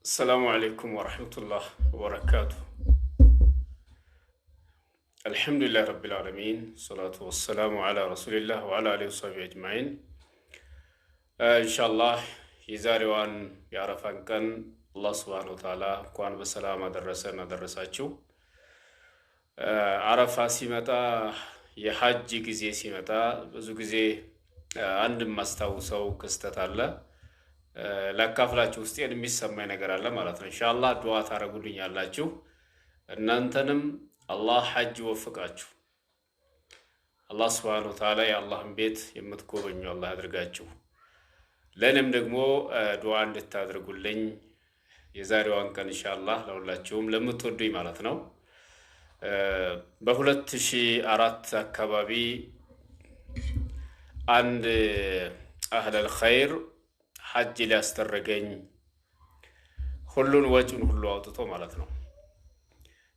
السلام عليكم ورحمة الله وبركاته. الحمد لله رب العالمين، الصلاة والسلام على رسول الله وعلى آله وصحبه أجمعين. إن شاء الله يزاريوان يعرفان كان الله سبحانه وتعالى كوان بسلامة درساتشو. عرفا سيمتا يحج جزي سيمتا بزو جزي عند مستوسو كستتالله ላካፍላችሁ ውስጥ የሚሰማኝ ነገር አለ ማለት ነው። ኢንሻአላህ ዱዓ ታረጉልኛላችሁ። እናንተንም አላህ ሐጅ ወፍቃችሁ አላህ Subhanahu Wa Ta'ala የአላህን ቤት የምትጎበኙ አላህ ያድርጋችሁ። ለኔም ደግሞ ዱዓ እንድታደርጉልኝ የዛሬዋን ቀን ኢንሻአላህ ለሁላችሁም ለምትወዱኝ ማለት ነው። በ2004 አካባቢ አንድ አህለል ኸይር ሐጅ ሊያስተረገኝ ሁሉን ወጪውን ሁሉ አውጥቶ ማለት ነው።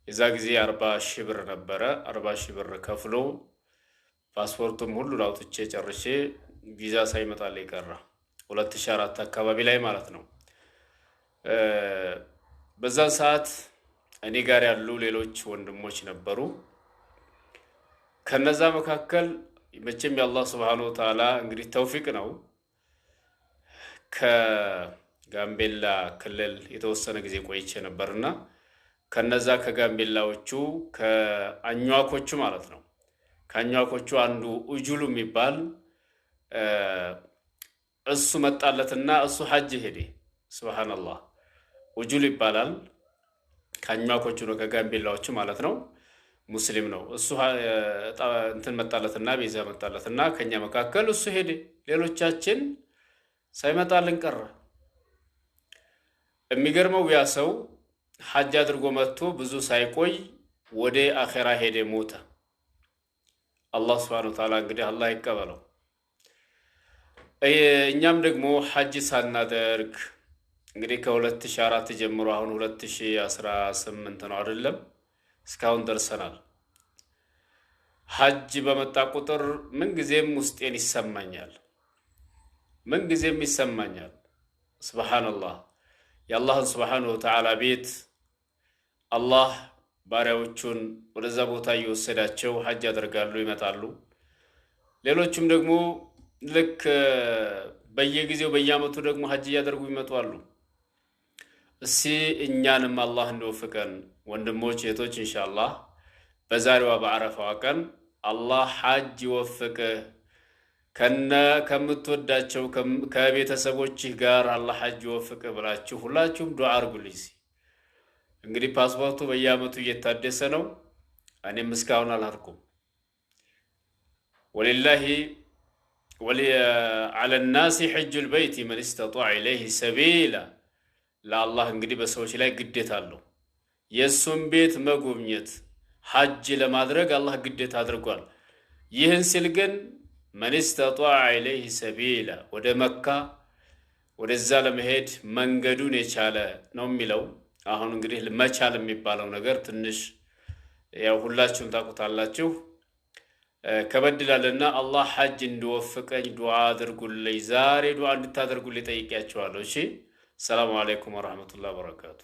የዛ ጊዜ 40,000 ብር ነበረ። 40,000 ብር ከፍሎ ፓስፖርቱም ሁሉ አውጥቼ ጨርሼ ቪዛ ሳይመጣልኝ ቀረ። 2004 አካባቢ ላይ ማለት ነው። በዛ ሰዓት እኔ ጋር ያሉ ሌሎች ወንድሞች ነበሩ። ከነዛ መካከል መቼም የአላህ Subhanahu Wa Ta'ala እንግዲህ ተውፊቅ ነው። ከጋምቤላ ክልል የተወሰነ ጊዜ ቆይቼ ነበርና ከነዛ ከጋምቤላዎቹ ከአኛዋኮቹ ማለት ነው ከአኛዋኮቹ አንዱ ኡጁሉ የሚባል እሱ መጣለትና እሱ ሐጅ ሄደ። ሱብሃንአላህ ኡጁሉ ይባላል። ከአኛዋኮቹ ነው ከጋምቤላዎቹ ማለት ነው። ሙስሊም ነው። እሱ እንትን መጣለትና ቪዛ መጣለትና ከኛ መካከል እሱ ሄደ። ሌሎቻችን ሳይመጣልን ቀረ። የሚገርመው ያ ሰው ሐጅ አድርጎ መጥቶ ብዙ ሳይቆይ ወደ አኺራ ሄደ፣ ሞተ። አላህ Subhanahu Wa Ta'ala እንግዲህ አላህ ይቀበለው። እኛም ደግሞ ሐጅ ሳናደርግ እንግዲህ ከ2004 ጀምሮ አሁን 2018 ነው አይደለም፣ እስካሁን ደርሰናል። ሐጅ በመጣ ቁጥር ምን ጊዜም ውስጤን ይሰማኛል፣ ምን ጊዜም ይሰማኛል። ሱብሃንአላህ የአላህን Subhanahu Wa Ta'ala ቤት አላህ ባሪያዎቹን ወደዛ ቦታ እየወሰዳቸው ሐጅ ያደርጋሉ፣ ይመጣሉ። ሌሎችም ደግሞ ልክ በየጊዜው በየአመቱ ደግሞ ሐጅ ያደርጉ ይመጣሉ። እስኪ እኛንም አላህ እንደወፍቀን ወንድሞች እህቶች ኢንሻአላህ በዛሬዋ በአረፋዋ ቀን አላህ ሐጅ ይወፍቅ ከምትወዳቸው ከቤተሰቦችህ ጋር አላህ ሐጅ ይወፍቅ ብላችሁ ሁላችሁም ዱዓ አድርጉልኝ። እንግዲህ ፓስፖርቱ በየአመቱ እየታደሰ ነው። እኔም እስካሁን አልሄድኩም። ወሊላሂ على الناس حج البيت من استطاع إليه سبيلا ለአላህ እንግዲህ በሰዎች ላይ ግዴታ አለው። የሱን ቤት መጎብኘት ሐጅ ለማድረግ አላህ ግዴታ አድርጓል። ይህን ሲል ግን من استطاع إليه سبيلا ወደ መካ ወደዛ ለመሄድ መንገዱን የቻለ ነው የሚለው። አሁን እንግዲህ መቻል የሚባለው ነገር ትንሽ ያው ሁላችሁም ታውቁታላችሁ ከበድላልና አላህ ሐጅ እንዲወፍቀኝ ዱዓ አድርጉልኝ። ዛሬ ዱዓ እንድታደርጉልኝ ጠይቄያችኋለሁ። እሺ ሰላም አለይኩም ወራህመቱላሂ ወበረካቱ።